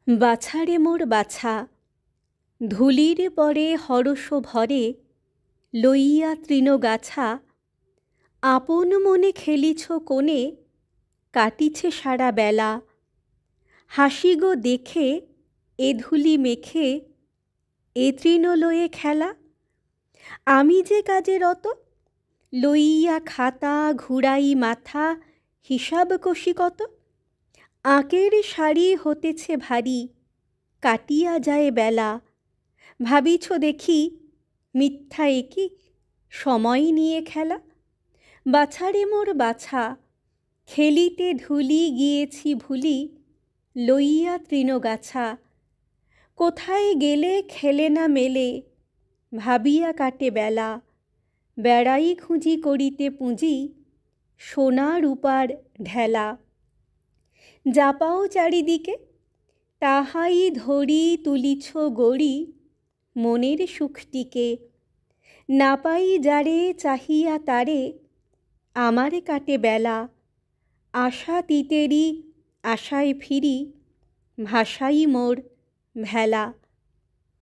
বাছারে মোর বাছা, ধূলির পরে হরষ ভরে লইয়া তৃণগাছা, আপন মনে খেলিছ কোণে, কাটিছে সারা বেলা। হাসি গো দেখে এ ধূলি মেখে, এ তৃণ লয়ে খেলা। আমি যে কাজে রত, লইয়া খাতা ঘুরাই মাথা, হিসাব কষি কত। আঁকের শাড়ি হতেছে ভারী, কাটিয়া যায় বেলা। ভাবিছ দেখি মিথ্যা একি, সময় নিয়ে খেলা। বাছারে মোর বাছা, খেলিতে ধূলি গিয়েছি ভুলি, লইয়া তৃণগাছা। কোথায় গেলে খেলে না মেলে, ভাবিয়া কাটে বেলা। বেড়াই খুঁজি করিতে পুঁজি, সোনা রূপার ঢেলা। যা পাও চারিদিকে, তাহাই ধরি তুলিছ গড়ি, মনের সুখটিকে। না পাই যারে চাহিয়া তারে, আমার কাটে বেলা। আশা তিতেরি আশায় ফিরি, ভাষাই মোর ভেলা।